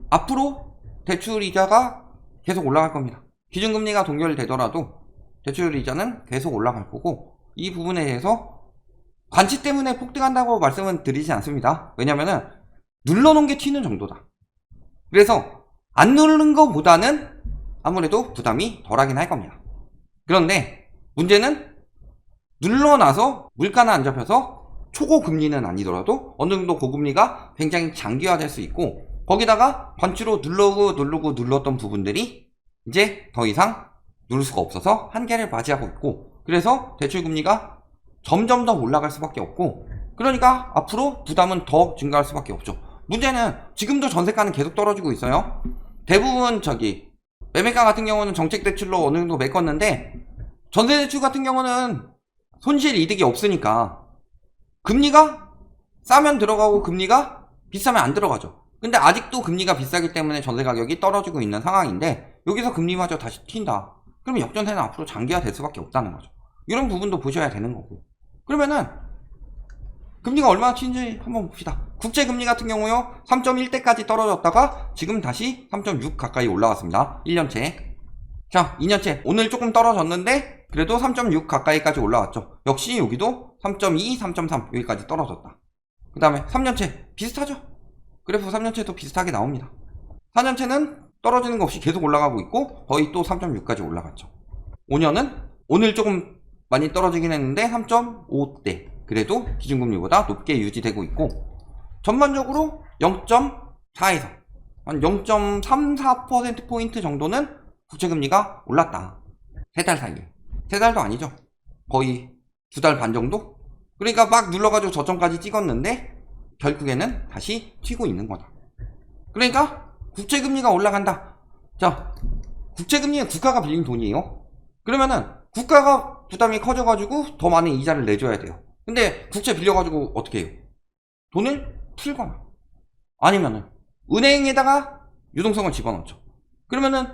앞으로 대출 이자가 계속 올라갈 겁니다. 기준금리가 동결되더라도 대출 이자는 계속 올라갈 거고, 이 부분에 대해서 관치 때문에 폭등한다고 말씀은 드리지 않습니다. 왜냐면은 눌러놓은 게 튀는 정도다. 그래서 안 누르는 것보다는 아무래도 부담이 덜하긴 할 겁니다. 그런데 문제는 눌러놔서 물가는 안 잡혀서 초고금리는 아니더라도 어느 정도 고금리가 굉장히 장기화될 수 있고, 거기다가 관치로 눌렀던 부분들이 이제 더 이상 누를 수가 없어서 한계를 맞이하고 있고, 그래서 대출금리가 점점 더 올라갈 수밖에 없고, 그러니까 앞으로 부담은 더 증가할 수밖에 없죠. 문제는 지금도 전세가는 계속 떨어지고 있어요. 대부분 매매가 같은 경우는 정책대출로 어느 정도 메꿨는데, 전세대출 같은 경우는 손실 이득이 없으니까 금리가 싸면 들어가고 금리가 비싸면 안 들어가죠. 근데 아직도 금리가 비싸기 때문에 전세 가격이 떨어지고 있는 상황인데, 여기서 금리마저 다시 튄다. 그러면 역전세는 앞으로 장기화 될 수밖에 없다는 거죠. 이런 부분도 보셔야 되는 거고. 그러면은 금리가 얼마나 튀는지 한번 봅시다. 국채금리 같은 경우요, 3.1대까지 떨어졌다가 지금 다시 3.6 가까이 올라왔습니다. 1년째. 자, 2년째. 오늘 조금 떨어졌는데 그래도 3.6 가까이까지 올라왔죠. 역시 여기도 3.2, 3.3 여기까지 떨어졌다. 그 다음에 3년째 비슷하죠. 그래프 3년째도 비슷하게 나옵니다. 4년째는 떨어지는 거 없이 계속 올라가고 있고 거의 또 3.6까지 올라갔죠. 5년은 오늘 조금 많이 떨어지긴 했는데 3.5대 그래도 기준금리보다 높게 유지되고 있고, 전반적으로 0.4에서 한 0.34%포인트 정도는 국채금리가 올랐다. 3달 사이에. 3달도 아니죠. 거의 2달 반 정도? 그러니까 막 눌러가지고 저점까지 찍었는데 결국에는 다시 튀고 있는 거다. 그러니까 국채금리가 올라간다. 자, 국채금리는 국가가 빌린 돈이에요. 그러면은 국가가 부담이 커져가지고 더 많은 이자를 내줘야 돼요. 근데 국채 빌려가지고 어떻게 해요? 돈을 풀거나 아니면은 은행에다가 유동성을 집어넣죠. 그러면은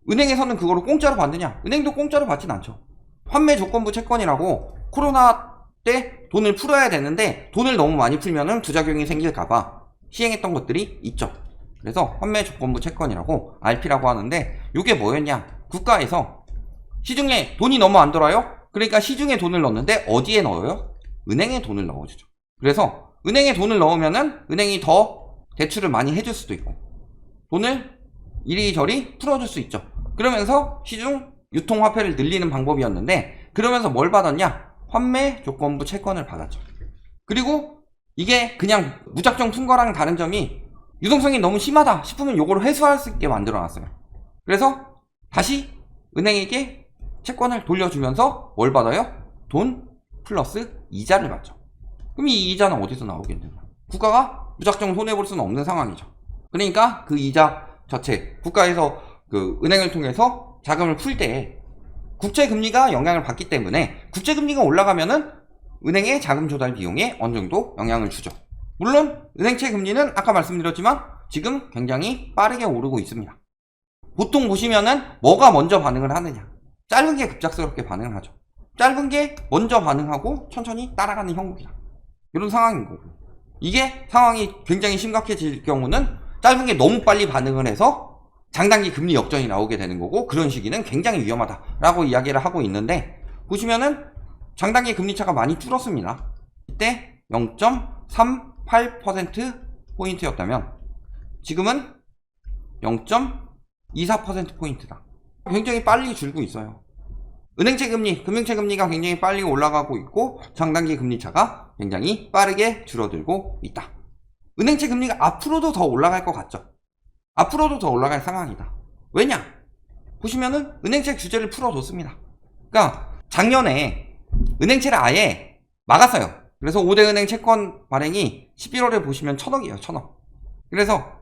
은행에서는 그거를 공짜로 받느냐? 은행도 공짜로 받진 않죠. 환매 조건부 채권이라고 코로나 때 돈을 풀어야 되는데 돈을 너무 많이 풀면은 부작용이 생길까봐 시행했던 것들이 있죠. 그래서 환매 조건부 채권이라고 RP라고 하는데, 이게 뭐였냐? 국가에서 시중에 돈이 너무 안 들어요? 그러니까 시중에 돈을 넣는데 어디에 넣어요? 은행에 돈을 넣어주죠. 그래서 은행에 돈을 넣으면은 은행이 더 대출을 많이 해줄 수도 있고 돈을 이리저리 풀어줄 수 있죠. 그러면서 시중 유통화폐를 늘리는 방법이었는데, 그러면서 뭘 받았냐? 환매 조건부 채권을 받았죠. 그리고 이게 그냥 무작정 푼 거랑 다른 점이 유동성이 너무 심하다 싶으면 요거를 회수할 수 있게 만들어놨어요. 그래서 다시 은행에게 채권을 돌려주면서 뭘 받아요? 돈 플러스 이자를 받죠. 그럼 이 이자는 어디서 나오겠느냐? 국가가 무작정 손해볼 수는 없는 상황이죠. 그러니까 그 이자 자체, 국가에서 그 은행을 통해서 자금을 풀 때 국채금리가 영향을 받기 때문에 국채금리가 올라가면은 은행의 자금 조달 비용에 어느 정도 영향을 주죠. 물론 은행채 금리는 아까 말씀드렸지만 지금 굉장히 빠르게 오르고 있습니다. 보통 보시면은 뭐가 먼저 반응을 하느냐? 짧은 게 급작스럽게 반응을 하죠. 짧은 게 먼저 반응하고 천천히 따라가는 형국이다. 이런 상황인 거고, 이게 상황이 굉장히 심각해질 경우는 짧은 게 너무 빨리 반응을 해서 장단기 금리 역전이 나오게 되는 거고, 그런 시기는 굉장히 위험하다라고 이야기를 하고 있는데, 보시면은 장단기 금리 차가 많이 줄었습니다. 이때 0.38%포인트였다면 지금은 0.24%포인트다. 굉장히 빨리 줄고 있어요. 은행채 금리, 금융채 금리가 굉장히 빨리 올라가고 있고 장단기 금리 차가 굉장히 빠르게 줄어들고 있다. 은행채 금리가 앞으로도 더 올라갈 것 같죠? 앞으로도 더 올라갈 상황이다. 왜냐? 보시면은 은행채 규제를 풀어줬습니다. 그러니까 작년에 은행채를 아예 막았어요. 그래서 5대 은행 채권 발행이 11월에 보시면 1,000억이에요. 1,000억. 그래서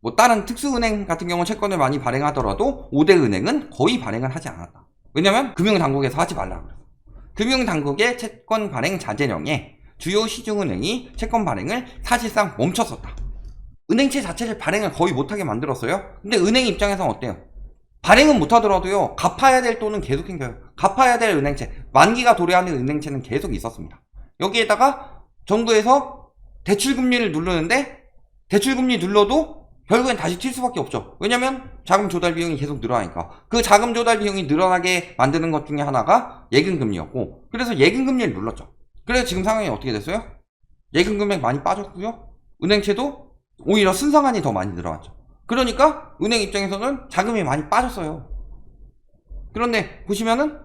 뭐 다른 특수은행 같은 경우 채권을 많이 발행하더라도 5대 은행은 거의 발행을 하지 않았다. 왜냐면 금융당국에서 하지 말라고 그래요. 금융당국의 채권 발행 자제령에 주요 시중은행이 채권 발행을 사실상 멈췄었다. 은행채 자체를 발행을 거의 못하게 만들었어요. 근데 은행 입장에서는 어때요? 발행은 못하더라도요, 갚아야 될 돈은 계속 생겨요. 갚아야 될 은행채, 만기가 도래하는 은행채는 계속 있었습니다. 여기에다가 정부에서 대출금리를 누르는데 대출금리 눌러도 결국엔 다시 튈 수밖에 없죠. 왜냐면 자금 조달 비용이 계속 늘어나니까. 그 자금 조달 비용이 늘어나게 만드는 것 중에 하나가 예금금리였고, 그래서 예금금리를 눌렀죠. 그래서 지금 상황이 어떻게 됐어요? 예금 금액 많이 빠졌고요. 은행채도 오히려 순상한이 더 많이 늘어났죠. 그러니까 은행 입장에서는 자금이 많이 빠졌어요. 그런데 보시면은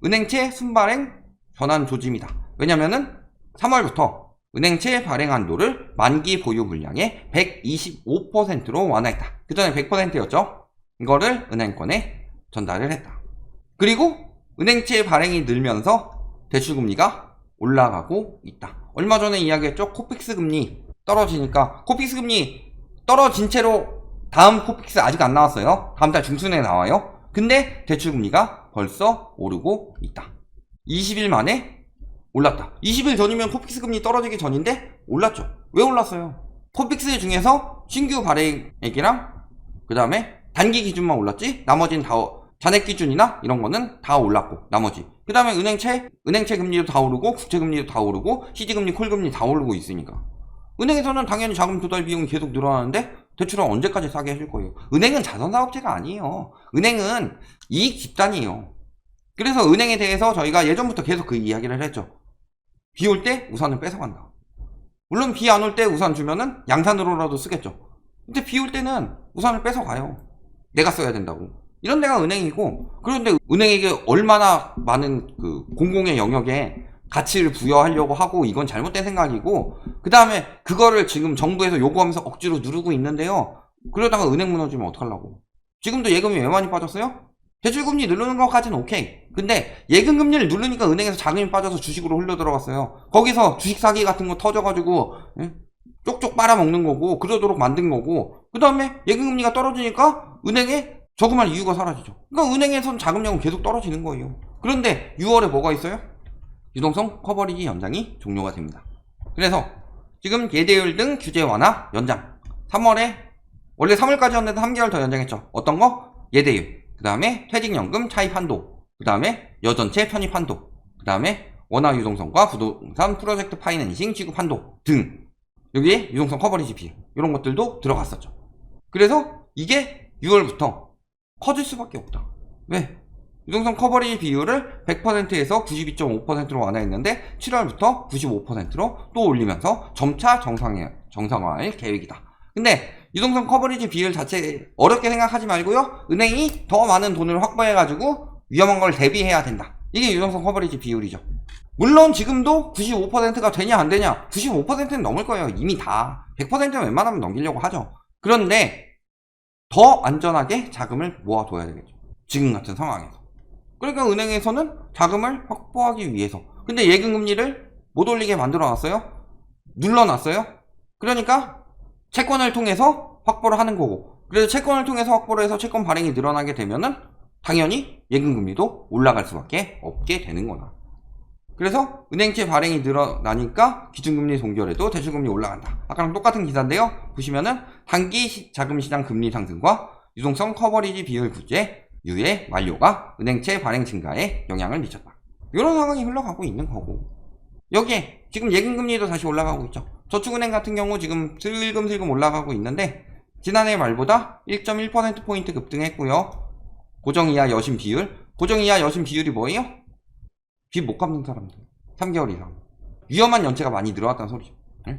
은행채 순발행 전환 조짐이다. 왜냐면은 3월부터 은행채 발행 한도를 만기 보유 물량의 125%로 완화했다. 그 전에 100%였죠. 이거를 은행권에 전달을 했다. 그리고 은행채 발행이 늘면서 대출금리가 올라가고 있다. 얼마 전에 이야기했죠. 코픽스 금리 떨어지니까, 코픽스 금리 떨어진 채로 다음 코픽스 아직 안 나왔어요. 다음 달 중순에 나와요. 근데 대출금리가 벌써 오르고 있다. 20일 만에 올랐다. 20일 전이면 코픽스 금리 떨어지기 전인데 올랐죠. 왜 올랐어요? 코픽스 중에서 신규 발행액이랑 그 다음에 단기 기준만 올랐지, 나머지는 다 잔액 기준이나 이런 거는 다 올랐고, 나머지 그 다음에 은행채 금리도 다 오르고, 국채금리도 다 오르고, CD금리, 콜금리 다 오르고 있으니까 은행에서는 당연히 자금 조달 비용이 계속 늘어나는데 대출은 언제까지 싸게 해줄 거예요? 은행은 자선사업체가 아니에요. 은행은 이익 집단이에요. 그래서 은행에 대해서 저희가 예전부터 계속 그 이야기를 했죠. 비 올 때 우산을 뺏어간다. 물론 비 안 올 때 우산 주면은 양산으로라도 쓰겠죠. 근데 비 올 때는 우산을 뺏어가요. 내가 써야 된다고. 이런 데가 은행이고, 그런데 은행에게 얼마나 많은 그 공공의 영역에 가치를 부여하려고 하고, 이건 잘못된 생각이고, 그 다음에 그거를 지금 정부에서 요구하면서 억지로 누르고 있는데요. 그러다가 은행 무너지면 어떡하려고. 지금도 예금이 왜 많이 빠졌어요? 대출금리 누르는 것까지는 오케이. 근데 예금금리를 누르니까 은행에서 자금이 빠져서 주식으로 흘러 들어갔어요. 거기서 주식 사기 같은 거 터져가지고 쪽쪽 빨아먹는 거고, 그러도록 만든 거고, 그 다음에 예금금리가 떨어지니까 은행에 저금할 이유가 사라지죠. 그러니까 은행에서는 자금량은 계속 떨어지는 거예요. 그런데 6월에 뭐가 있어요? 유동성 커버리지 연장이 종료가 됩니다. 그래서 지금 예대율 등 규제 완화 연장, 3월에 원래 3월까지였는데 3개월 더 연장했죠. 어떤 거? 예대율, 그 다음에 퇴직연금 차입 한도, 그 다음에 여전체 편입 한도, 그 다음에 원화 유동성과 부동산 프로젝트 파이낸싱 지급 한도 등, 여기에 유동성 커버리지 비율, 이런 것들도 들어갔었죠. 그래서 이게 6월부터 커질 수밖에 없다. 왜? 유동성 커버리지 비율을 100%에서 92.5%로 완화했는데 7월부터 95%로 또 올리면서 점차 정상화할 계획이다. 근데 유동성 커버리지 비율 자체 어렵게 생각하지 말고요. 은행이 더 많은 돈을 확보해가지고 위험한 걸 대비해야 된다. 이게 유동성 커버리지 비율이죠. 물론 지금도 95%가 되냐 안 되냐, 95%는 넘을 거예요. 이미 다 100%는 웬만하면 넘기려고 하죠. 그런데 더 안전하게 자금을 모아둬야 되겠죠. 지금 같은 상황에서. 그러니까 은행에서는 자금을 확보하기 위해서, 근데 예금금리를 못 올리게 만들어놨어요. 눌러놨어요. 그러니까 채권을 통해서 확보를 하는 거고, 그래서 채권을 통해서 확보를 해서 채권 발행이 늘어나게 되면은 당연히 예금금리도 올라갈 수밖에 없게 되는 거다. 그래서 은행채 발행이 늘어나니까 기준금리 동결에도 대출금리 올라간다. 아까랑 똑같은 기사인데요. 보시면은 단기 자금시장 금리 상승과 유동성 커버리지 비율 규제 유예 완료가 은행채 발행 증가에 영향을 미쳤다. 이런 상황이 흘러가고 있는 거고, 여기에 지금 예금금리도 다시 올라가고 있죠. 저축은행 같은 경우 지금 슬금슬금 올라가고 있는데 지난해 말보다 1.1%포인트 급등했고요. 고정이하 여신 비율이 뭐예요? 빚 못 갚는 사람들 3개월 이상 위험한 연체가 많이 늘어났다는 소리죠.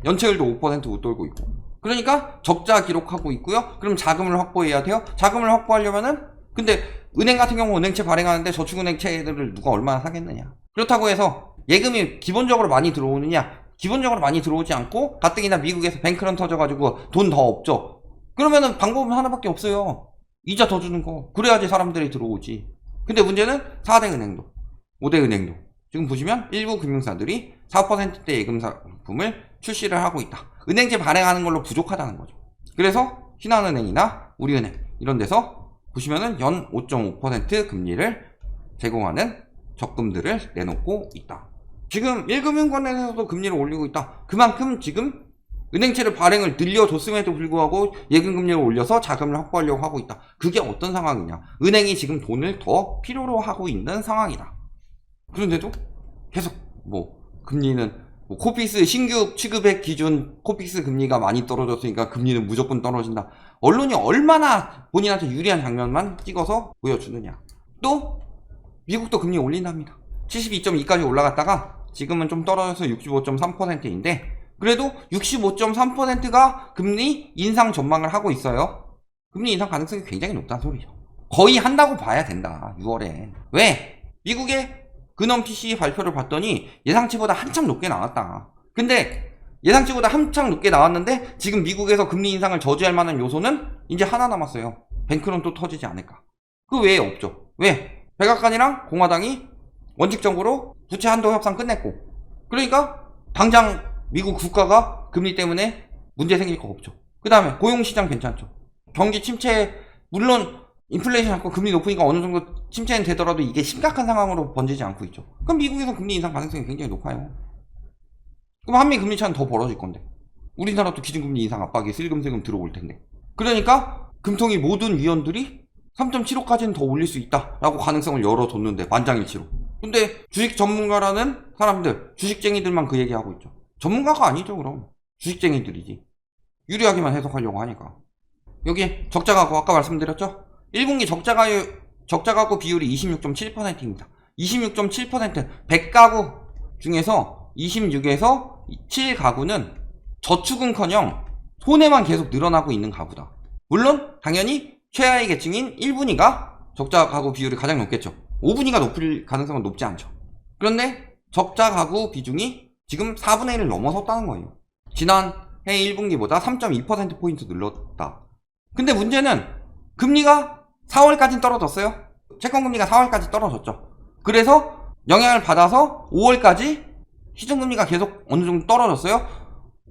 연체율도 5% 웃돌고 있고, 그러니까 적자 기록하고 있고요. 그럼 자금을 확보해야 돼요. 자금을 확보하려면은, 근데 은행 같은 경우 은행채 발행하는데 저축은행채들을 누가 얼마나 사겠느냐. 그렇다고 해서 예금이 기본적으로 많이 들어오느냐, 기본적으로 많이 들어오지 않고 가뜩이나 미국에서 뱅크런 터져가지고 돈 더 없죠. 그러면은 방법은 하나밖에 없어요. 이자 더 주는 거. 그래야지 사람들이 들어오지. 근데 문제는 4대 은행도 5대 은행도 지금 보시면 일부 금융사들이 4%대 예금 상품을 출시를 하고 있다. 은행채 발행하는 걸로 부족하다는 거죠. 그래서 신한은행이나 우리은행 이런 데서 보시면은 연 5.5% 금리를 제공하는 적금들을 내놓고 있다. 지금 1금융권에서도 금리를 올리고 있다. 그만큼 지금 은행채를 발행을 늘려줬음에도 불구하고 예금금리를 올려서 자금을 확보하려고 하고 있다. 그게 어떤 상황이냐. 은행이 지금 돈을 더 필요로 하고 있는 상황이다. 그런데도 계속 금리는 뭐 코픽스 신규 취급액 기준 코픽스 금리가 많이 떨어졌으니까 금리는 무조건 떨어진다. 언론이 얼마나 본인한테 유리한 장면만 찍어서 보여주느냐. 또 미국도 금리 올린답니다. 72.2까지 올라갔다가 지금은 좀 떨어져서 65.3%인데 그래도 65.3%가 금리 인상 전망을 하고 있어요. 금리 인상 가능성이 굉장히 높다는 소리죠. 거의 한다고 봐야 된다. 6월에. 왜? 미국의 근원 PCE 발표를 봤더니 예상치보다 한참 높게 나왔다. 근데 예상치보다 한참 높게 나왔는데 지금 미국에서 금리 인상을 저지할 만한 요소는 이제 하나 남았어요. 뱅크론 또 터지지 않을까. 그 외에 없죠. 왜? 백악관이랑 공화당이 원칙적으로 부채 한도 협상 끝냈고 그러니까 당장 미국 국가가 금리 때문에 문제 생길 거 없죠. 그 다음에 고용시장 괜찮죠. 경기 침체 물론 인플레이션 잡고 금리 높으니까 어느 정도 침체는 되더라도 이게 심각한 상황으로 번지지 않고 있죠. 그럼 미국에서 금리 인상 가능성이 굉장히 높아요. 그럼 한미 금리 차는 더 벌어질 건데 우리나라도 기준금리 인상 압박이 슬금슬금 들어올 텐데 그러니까 금통위 모든 위원들이 3.75까지는 더 올릴 수 있다라고 가능성을 열어뒀는데 만장일치로. 근데 주식 전문가라는 사람들 주식쟁이들만 그 얘기하고 있죠. 전문가가 아니죠. 그럼 주식쟁이들이지. 유리하게만 해석하려고 하니까. 여기 적자가구 아까 말씀드렸죠. 1분기 적자가구 비율이 26.7%입니다. 26.7% 100가구 중에서 26에서 7가구는 저축은커녕 손해만 계속 늘어나고 있는 가구다. 물론 당연히 최하위 계층인 1분위가 적자가구 비율이 가장 높겠죠. 5분위가 높을 가능성은 높지 않죠. 그런데 적자가구 비중이 지금 4분의 1을 넘어섰다는 거예요. 지난해 1분기보다 3.2%포인트 늘었다. 근데 문제는 금리가 4월까지 떨어졌어요. 채권금리가 4월까지 떨어졌죠. 그래서 영향을 받아서 5월까지 시중금리가 계속 어느 정도 떨어졌어요.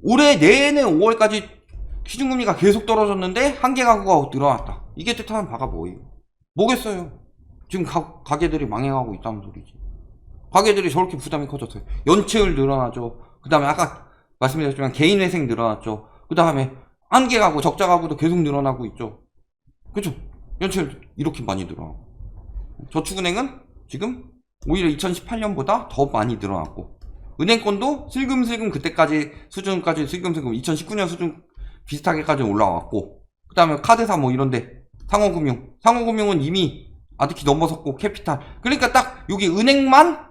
올해 내내 5월까지 시중금리가 계속 떨어졌는데 한계 가구가 늘어났다. 이게 뜻하는 바가 뭐예요? 뭐겠어요? 지금 가게들이 망해가고 있다는 소리지. 가게들이 저렇게 부담이 커졌어요. 연체율 늘어나죠. 그 다음에 아까 말씀드렸지만 개인회생 늘어났죠. 그 다음에 한계 가구, 적자 가구도 계속 늘어나고 있죠. 그쵸? 연체율 이렇게 많이 늘어나고. 저축은행은 지금 오히려 2018년보다 더 많이 늘어났고 은행권도 슬금슬금 그때까지 수준까지 슬금슬금 2019년 수준 비슷하게까지 올라왔고 그 다음에 카드사 뭐 이런데 상호금융은 이미 아득히 넘어섰고 캐피탈 그러니까 딱 여기 은행만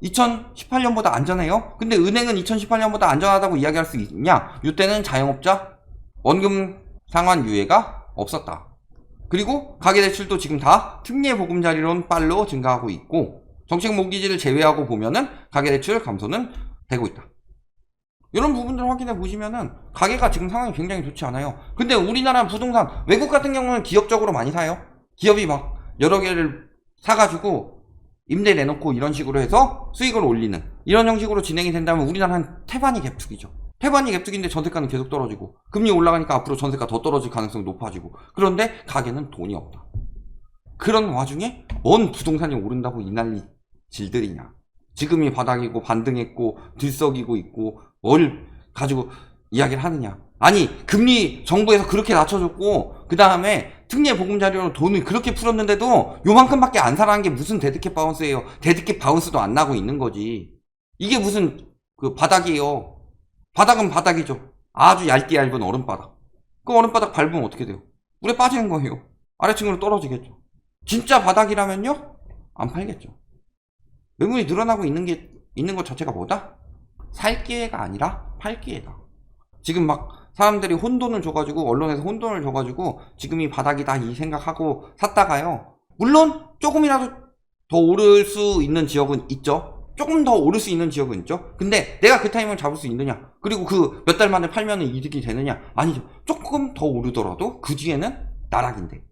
2018년보다 안전해요. 근데 은행은 2018년보다 안전하다고 이야기할 수 있냐? 이때는 자영업자 원금 상환 유예가 없었다. 그리고 가계대출도 지금 다 특례 보금자리론 빨로 증가하고 있고 정책 모기지를 제외하고 보면은 가계대출 감소는 되고 있다. 이런 부분들 확인해 보시면은 가계가 지금 상황이 굉장히 좋지 않아요. 근데 우리나라 부동산 외국 같은 경우는 기업적으로 많이 사요. 기업이 막 여러 개를 사가지고 임대 내놓고 이런 식으로 해서 수익을 올리는 이런 형식으로 진행이 된다면 우리나라는 태반이 갭투기죠. 태반이 갭투기인데 전세가는 계속 떨어지고 금리 올라가니까 앞으로 전세가 더 떨어질 가능성이 높아지고 그런데 가게는 돈이 없다. 그런 와중에 뭔 부동산이 오른다고 이 난리 질들이냐. 지금이 바닥이고 반등했고 들썩이고 있고 뭘 가지고 이야기를 하느냐. 아니 금리 정부에서 그렇게 낮춰줬고 그 다음에 특례 보금자리로 돈을 그렇게 풀었는데도 요만큼밖에 안 살아난 게 무슨 데드캣 바운스예요. 데드캣 바운스도 안 나고 있는 거지. 이게 무슨 그 바닥이에요. 바닥은 바닥이죠. 아주 얇디 얇은 얼음바닥. 그 얼음바닥 밟으면 어떻게 돼요? 물에 빠지는 거예요. 아래층으로 떨어지겠죠. 진짜 바닥이라면요? 안 팔겠죠. 매물이 늘어나고 있는 것 자체가 뭐다? 살 기회가 아니라 팔 기회다. 지금 막 사람들이 혼돈을 줘가지고 언론에서 혼돈을 줘가지고 지금이 바닥이다 이 생각하고 샀다가요. 물론 조금이라도 더 오를 수 있는 지역은 있죠. 조금 더 오를 수 있는 지역은 있죠. 근데 내가 그 타이밍을 잡을 수 있느냐? 그리고 그 몇 달 만에 팔면 이득이 되느냐? 아니죠. 조금 더 오르더라도 그 뒤에는 나락인데.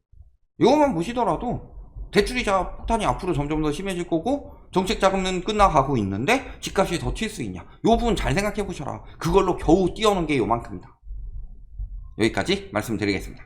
이것만 보시더라도 대출이자 폭탄이 앞으로 점점 더 심해질 거고 정책 자금은 끝나가고 있는데 집값이 더 튈 수 있냐? 이 부분 잘 생각해 보셔라. 그걸로 겨우 뛰어오는 게 요만큼이다. 여기까지 말씀드리겠습니다.